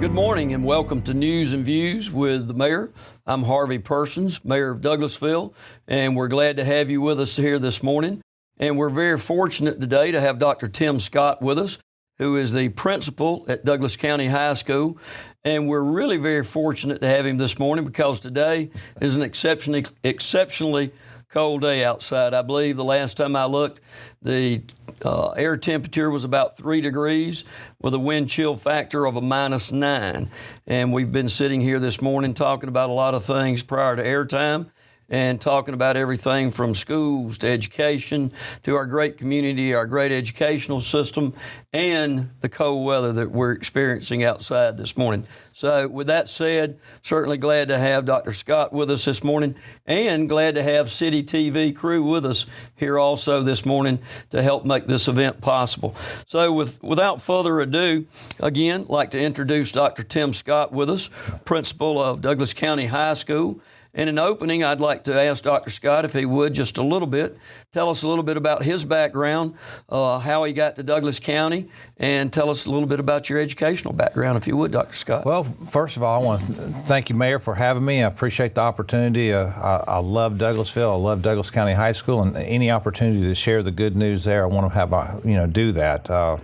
Good morning and welcome to News and Views with the Mayor. I'm Harvey Persons, Mayor of Douglasville, and we're glad to have you with us here this morning. And we're very fortunate today to have Dr. Tim Scott with us, who is the principal at Douglas County High School. And we're really very fortunate to have him this morning because today is an exceptionally cold day outside. I believe the last time I looked, the air temperature was about 3 degrees with a wind chill factor of a -9. And we've been sitting here this morning talking about a lot of things prior to airtime and talking about everything from schools to education to our great community, our great educational system, and the cold weather that we're experiencing outside this morning. So with that said, certainly glad to have Dr. Scott with us this morning and glad to have City TV crew with us here also this morning to help make this event possible. So without further ado, again, I'd like to introduce Dr. Tim Scott with us, principal of Douglas County High School. And in opening, I'd like to ask Dr. Scott, if he would, just a little bit, tell us a little bit about his background, how he got to Douglas County, and tell us a little bit about your educational background, if you would, Dr. Scott. Well, first of all, I want to thank you, Mayor, for having me. I appreciate the opportunity. I love Douglasville. I love Douglas County High School, and any opportunity to share the good news there, I want to have, do that.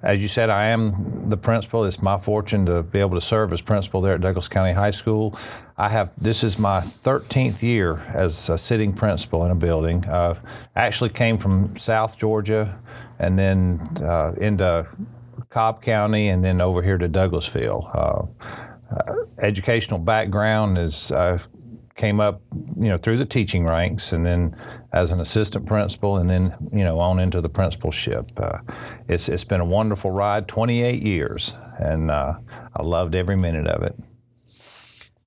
As you said, I am the principal. It's my fortune to be able to serve as principal there at Douglas County High School. This is my 13th year as a sitting principal in a building. Actually came from South Georgia and then into Cobb County and then over here to Douglasville. Educational background is came up, through the teaching ranks and then as an assistant principal and then, on into the principalship. It's been a wonderful ride, 28 years, and I loved every minute of it.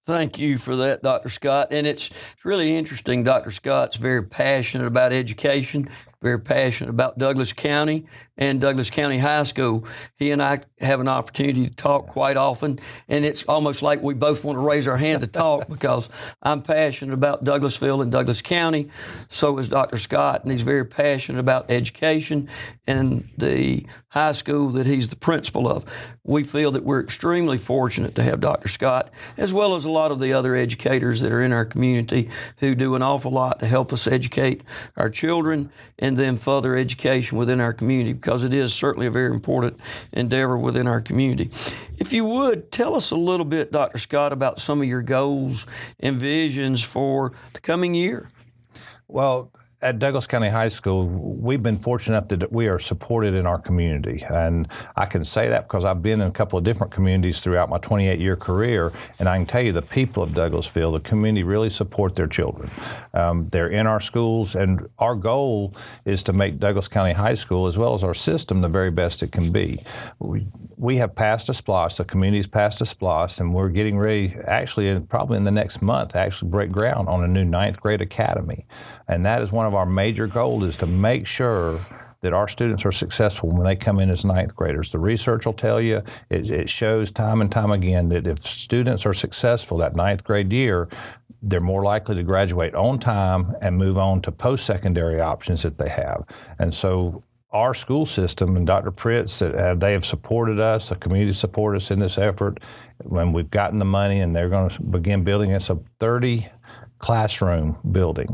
Thank you for that, Dr. Scott. And it's really interesting. Dr. Scott's very passionate about education, very passionate about Douglas County and Douglas County High School. He and I have an opportunity to talk quite often, and it's almost like we both want to raise our hand to talk because I'm passionate about Douglasville and Douglas County. So is Dr. Scott, and he's very passionate about education and the high school that he's the principal of. We feel that we're extremely fortunate to have Dr. Scott, as well as a lot of the other educators that are in our community who do an awful lot to help us educate our children and then further education within our community, because it is certainly a very important endeavor within our community. If you would, tell us a little bit, Dr. Scott, about some of your goals and visions for the coming year. Well, at Douglas County High School, we've been fortunate enough that we are supported in our community. And I can say that because I've been in a couple of different communities throughout my 28-year career. And I can tell you the people of Douglasville, the community really support their children. They're in our schools, and our goal is to make Douglas County High School, as well as our system, the very best it can be. We have passed a SPLOST, the community's passed a SPLOST, and we're getting ready, actually, probably in the next month, actually break ground on a new 9th grade academy. And that is one of our major goals, is to make sure that our students are successful when they come in as 9th graders. The research will tell you, it shows time and time again that if students are successful that 9th grade year, they're more likely to graduate on time and move on to post-secondary options that they have. And so our school system and Dr. Pritz, they have supported us, the community supported us in this effort. When we've gotten the money, and they're going to begin building, it's a 30 classroom building.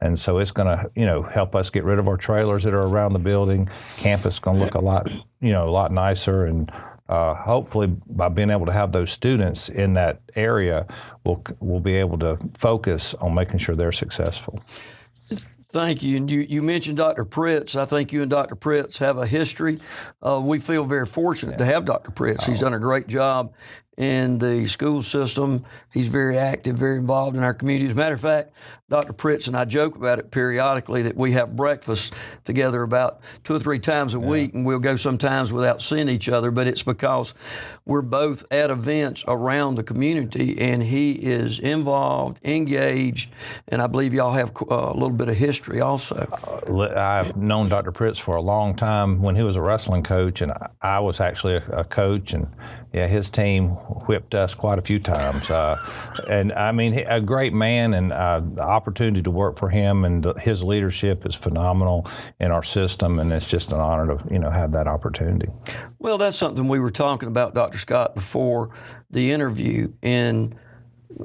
And so it's going to, help us get rid of our trailers that are around the building. Campus is going to look a lot nicer. And hopefully by being able to have those students in that area, we'll be able to focus on making sure they're successful. Thank you. And you mentioned Dr. Pritz. I think you and Dr. Pritz have a history. We feel very fortunate to have Dr. Pritz. He's done a great job in the school system. He's very active, very involved in our community. As a matter of fact, Dr. Pritz and I joke about it periodically that we have breakfast together about 2 or 3 times a week, and we'll go sometimes without seeing each other, but it's because we're both at events around the community, and he is involved, engaged, and I believe y'all have a little bit of history also. I've known Dr. Pritz for a long time when he was a wrestling coach, and I was actually a coach, and his team whipped us quite a few times. And I mean, a great man, and the opportunity to work for him and his leadership is phenomenal in our system, and it's just an honor to have that opportunity. Well, that's something we were talking about, Dr. Scott, before the interview, and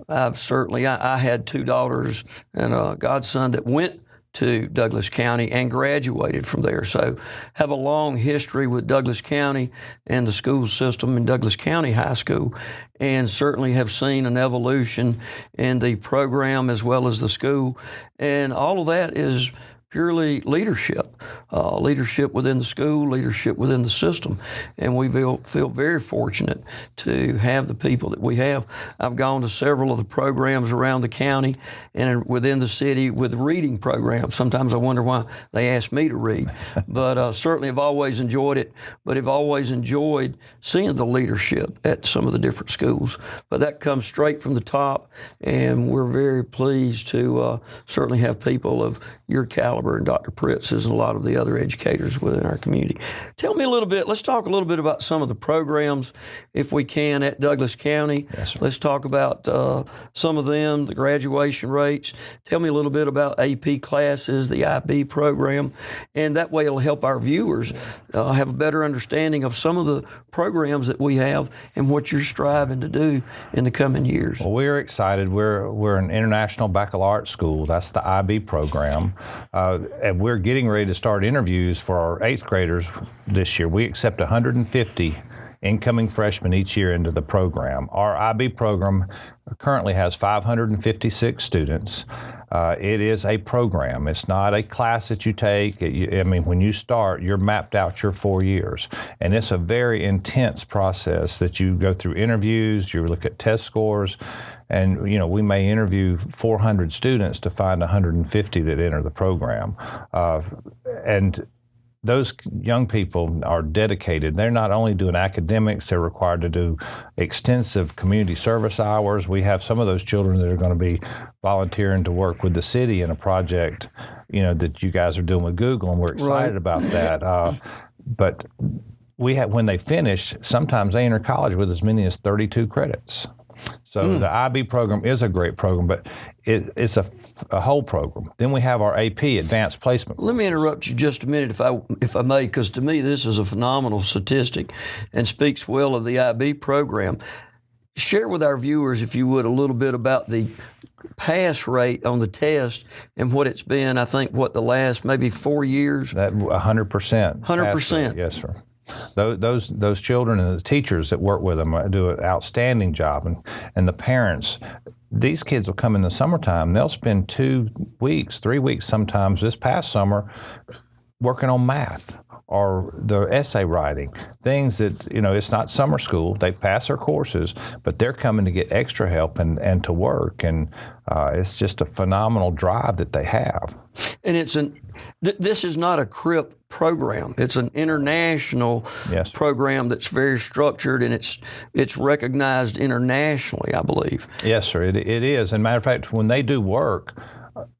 I had two daughters and a godson that went to Douglas County and graduated from there. So have a long history with Douglas County and the school system in Douglas County High School, and certainly have seen an evolution in the program as well as the school. And all of that is purely leadership within the school, leadership within the system. And we feel very fortunate to have the people that we have. I've gone to several of the programs around the county and within the city with reading programs. Sometimes I wonder why they ask me to read, but certainly I've always enjoyed it, but I've always enjoyed seeing the leadership at some of the different schools. But that comes straight from the top, and we're very pleased to certainly have people of your caliber, and Dr. Pritz and a lot of the other educators within our community. Tell me a little bit, let's talk a little bit about some of the programs, if we can, at Douglas County. Yes, sir. Let's talk about some of them, the graduation rates. Tell me a little bit about AP classes, the IB program, and that way it'll help our viewers have a better understanding of some of the programs that we have and what you're striving to do in the coming years. Well, we're excited. We're an international baccalaureate school. That's the IB program. And we're getting ready to start interviews for our 8th graders this year. We accept 150 incoming freshmen each year into the program. Our IB program currently has 556 students. It is a program. It's not a class that you take. When you start, you're mapped out your 4 years. And it's a very intense process that you go through interviews, you look at test scores, and we may interview 400 students to find 150 that enter the program. And those young people are dedicated. They're not only doing academics, they're required to do extensive community service hours. We have some of those children that are going to be volunteering to work with the city in a project, that you guys are doing with Google, and we're excited about that. But when they finish, sometimes they enter college with as many as 32 credits. So the IB program is a great program, but it's a whole program. Then we have our AP, Advanced Placement. Let me interrupt you just a minute, if I may, because to me this is a phenomenal statistic and speaks well of the IB program. Share with our viewers, if you would, a little bit about the pass rate on the test and what it's been, I think, the last maybe 4 years? 100%. 100%. Yes, sir. Those children and the teachers that work with them do an outstanding job, and the parents. These kids will come in the summertime. They'll spend 2 weeks, 3 weeks sometimes this past summer working on math or the essay writing, things that, it's not summer school. They pass their courses, but they're coming to get extra help and to work. And it's just a phenomenal drive that they have. And this is not a CRIP program. It's an international program that's very structured, and it's recognized internationally, I believe. Yes, sir, it is. And matter of fact, when they do work,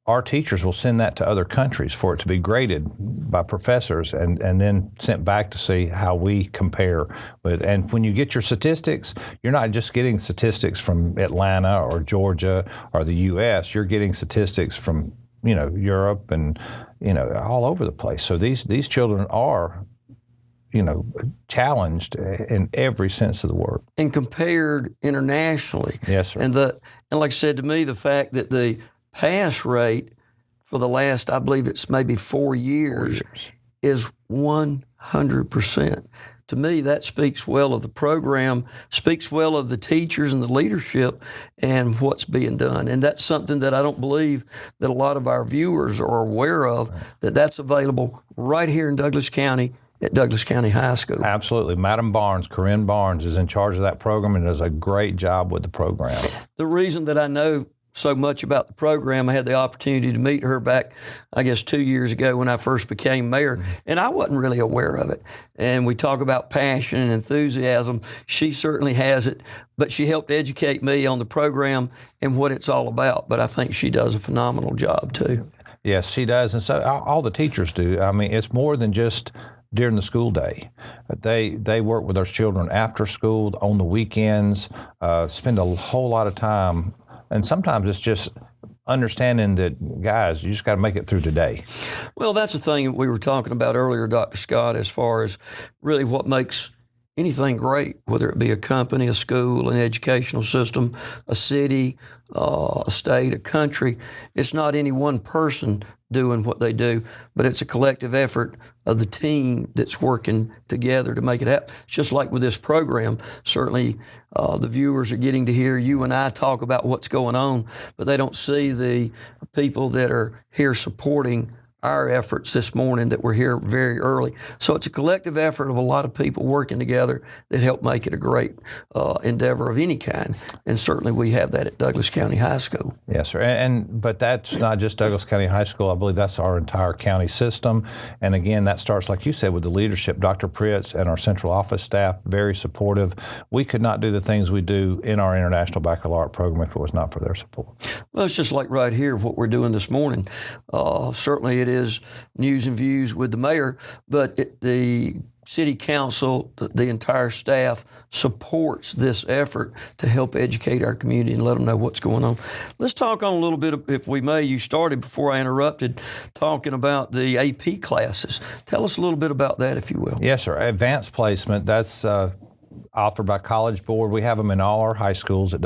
our teachers will send that to other countries for it to be graded by professors and then sent back to see how we compare with. And when you get your statistics, you're not just getting statistics from Atlanta or Georgia or the U.S. You're getting statistics from Europe and all over the place. So these children are challenged in every sense of the word. And compared internationally. Yes, sir. And like I said, to me, the fact that the pass rate for the last, I believe it's maybe 4 years, is 100%. To me, that speaks well of the program, speaks well of the teachers and the leadership and what's being done. And that's something that I don't believe that a lot of our viewers are aware of, that's available right here in Douglas County at Douglas County High School. Absolutely. Madam Barnes, Corinne Barnes, is in charge of that program and does a great job with the program. The reason that I know so much about the program, I had the opportunity to meet her back, I guess, 2 years ago when I first became mayor, and I wasn't really aware of it. And we talk about passion and enthusiasm. She certainly has it, but she helped educate me on the program and what it's all about. But I think she does a phenomenal job, too. Yes, she does, and so all the teachers do. I mean, it's more than just during the school day. They work with our children after school, on the weekends, spend a whole lot of time, and sometimes it's just understanding that, guys, you just got to make it through today. Well, that's the thing that we were talking about earlier, Dr. Scott, as far as really what makes anything great, whether it be a company, a school, an educational system, a city, a state, a country. It's not any one person doing what they do, but it's a collective effort of the team that's working together to make it happen. It's just like with this program. Certainly, the viewers are getting to hear you and I talk about what's going on, but they don't see the people that are here supporting our efforts this morning, that we're here very early. So it's a collective effort of a lot of people working together that help make it a great endeavor of any kind. And certainly we have that at Douglas County High School. Yes, sir. But that's not just Douglas County High School. I believe that's our entire county system. And again, that starts, like you said, with the leadership. Dr. Pritz and our central office staff, very supportive. We could not do the things we do in our International Baccalaureate program if it was not for their support. Well, it's just like right here, what we're doing this morning. Certainly it is news and views with the mayor, but the city council, the entire staff supports this effort to help educate our community and let them know what's going on. Let's talk on a little bit, if we may. You started, before I interrupted, talking about the AP classes. Tell us a little bit about that, if you will. Yes, sir. Advanced placement, that's offered by College Board. We have them in all our high schools in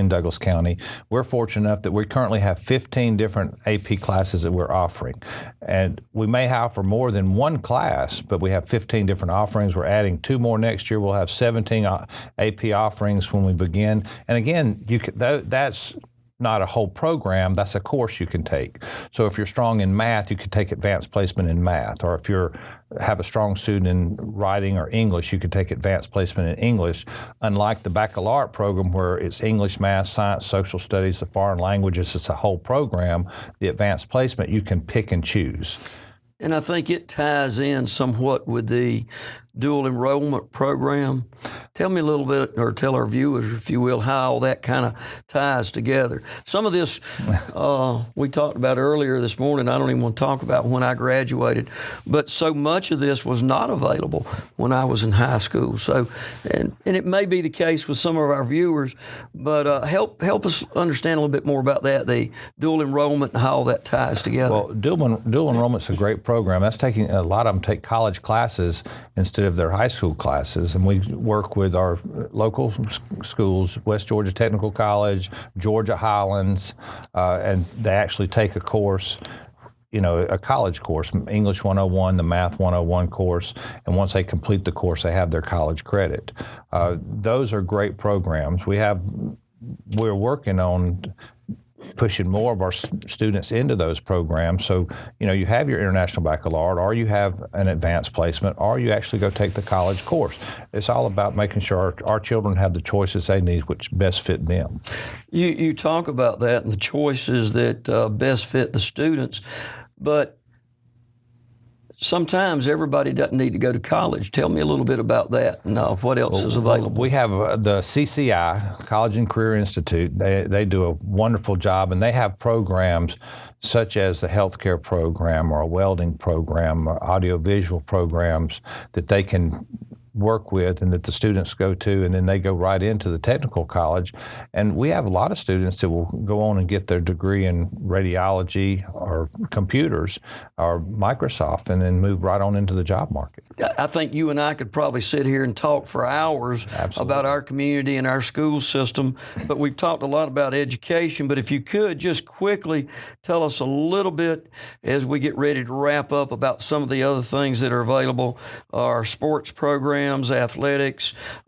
Douglas County. We're fortunate enough that we currently have 15 different AP classes that we're offering. And we may offer more than one class, but we have 15 different offerings. We're adding 2 more next year. We'll have 17 AP offerings when we begin. And again, that's not a whole program, that's a course you can take. So if you're strong in math, you could take advanced placement in math. Or if you have a strong student in writing or English, you could take advanced placement in English. Unlike the baccalaureate program where it's English, math, science, social studies, the foreign languages, it's a whole program, the advanced placement, you can pick and choose. And I think it ties in somewhat with the dual enrollment program. Tell me a little bit, or tell our viewers, if you will, how all that kind of ties together. Some of this we talked about earlier this morning. I don't even want to talk about when I graduated, but so much of this was not available when I was in high school. So, and it may be the case with some of our viewers, but help us understand a little bit more about that, the dual enrollment and how all that ties together. Well, dual enrollment's a great program. That's taking, a lot of them take college classes instead of their high school classes, and we work with our local schools, West Georgia Technical College, Georgia Highlands, and they actually take a course, a college course, English 101, the Math 101 course, and once they complete the course, they have their college credit. Those are great programs. We're working on pushing more of our students into those programs. So, you have your International Baccalaureate, or you have an advanced placement, or you actually go take the college course. It's all about making sure our children have the choices they need, which best fit them. You talk about that and the choices that best fit the students, but sometimes everybody doesn't need to go to college. Tell me a little bit about that and what else is available. We have the CCI, College and Career Institute. They do a wonderful job, and they have programs such as the healthcare program or a welding program or audiovisual programs that they can work with and that the students go to, and then they go right into the technical college. And we have a lot of students that will go on and get their degree in radiology or computers or Microsoft and then move right on into the job market. I think you and I could probably sit here and talk for hours about our community and our school system, but we've talked a lot about education. But if you could just quickly tell us a little bit as we get ready to wrap up about some of the other things that are available, our sports programs, athletics,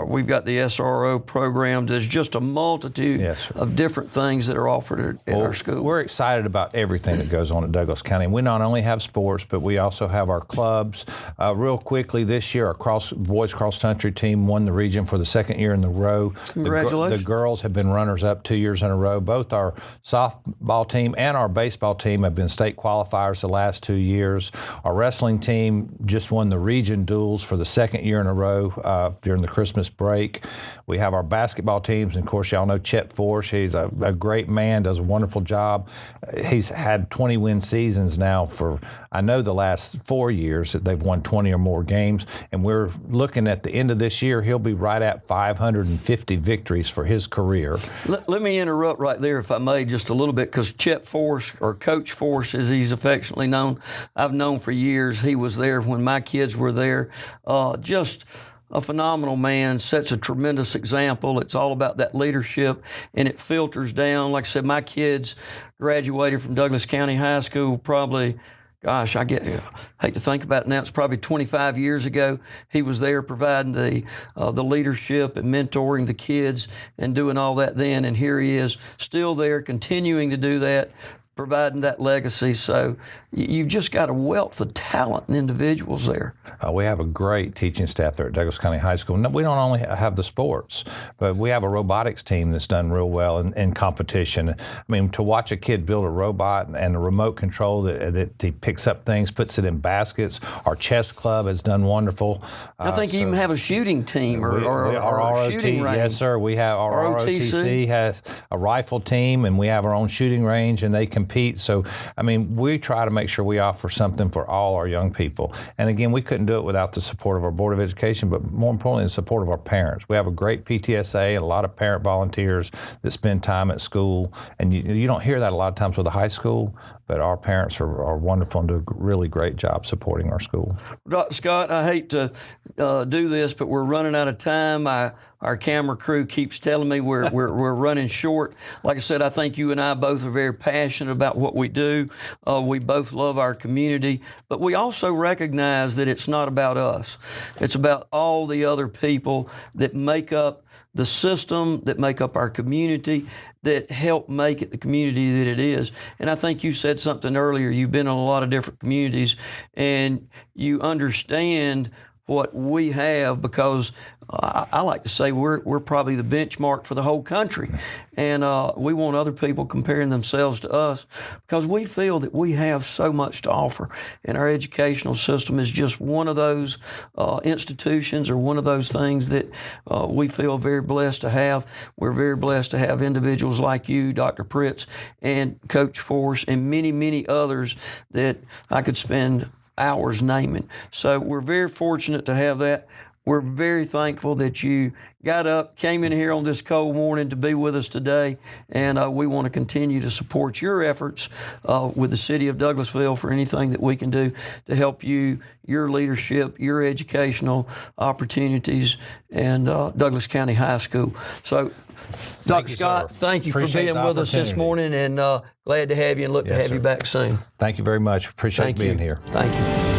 we've got the SRO program. There's just a multitude of different things that are offered at our school. We're excited about everything that goes on at Douglas County. We not only have sports, but we also have our clubs. Real quickly, this year, our boys cross-country team won the region for the second year in a row. Congratulations. The girls have been runners-up 2 years in a row. Both our softball team and our baseball team have been state qualifiers the last 2 years. Our wrestling team just won the region duels for the second second year in a row during the Christmas break. We have our basketball teams, and of course, y'all know Chet Force. He's a great man, does a wonderful job. He's had 20-win seasons now for, I know, the last 4 years that they've won 20 or more games, and we're looking at the end of this year, he'll be right at 550 victories for his career. Let me interrupt right there, if I may, just a little bit, because Chet Force, or Coach Force as he's affectionately known, I've known for years. He was there when my kids were there. Just a phenomenal man, sets a tremendous example. It's all about that leadership, and it filters down. Like I said, my kids graduated from Douglas County High School probably, gosh, I hate to think about it now, it's probably 25 years ago. He was there providing the leadership and mentoring the kids and doing all that then, and here he is still there, continuing to do that, providing that legacy. So you've just got a wealth of talent and individuals there. We have a great teaching staff there at Douglas County High School. We don't only have the sports, but we have a robotics team that's done real well in competition. I mean, to watch a kid build a robot and a remote control that he picks up things, puts it in baskets. Our chess club has done wonderful. I think you even have a shooting team or ROT, shooting range. Yes, sir. We have our ROTC has a rifle team, and we have our own shooting range, and they compete. So, I mean, we try to make sure we offer something for all our young people. And again, we couldn't do it without the support of our Board of Education, but more importantly, the support of our parents. We have a great PTSA and a lot of parent volunteers that spend time at school. And you don't hear that a lot of times with a high school, but our parents are wonderful and do a really great job supporting our school. Dr. Scott, I hate to do this, but we're running out of time. Our camera crew keeps telling me we're running short. Like I said, I think you and I both are very passionate about what we do. We both love our community, but we also recognize that it's not about us. It's about all the other people that make up the system, that make up our community, that help make it the community that it is. And I think you said something earlier. You've been in a lot of different communities, and you understand what we have, because I like to say we're probably the benchmark for the whole country. And we want other people comparing themselves to us, because we feel that we have so much to offer. And our educational system is just one of those institutions, or one of those things that we feel very blessed to have. We're very blessed to have individuals like you, Dr. Pritz, and Coach Force, and many, many others that I could spend hours naming. So we're very fortunate to have that. We're very thankful that you got up, came in here on this cold morning to be with us today, and we want to continue to support your efforts with the city of Douglasville for anything that we can do to help you, your leadership, your educational opportunities, and Douglas County High School. So, Dr. Scott, thank you for being with us this morning, and glad to have you, and look to have you back soon. Thank you very much. Appreciate being here. Thank you.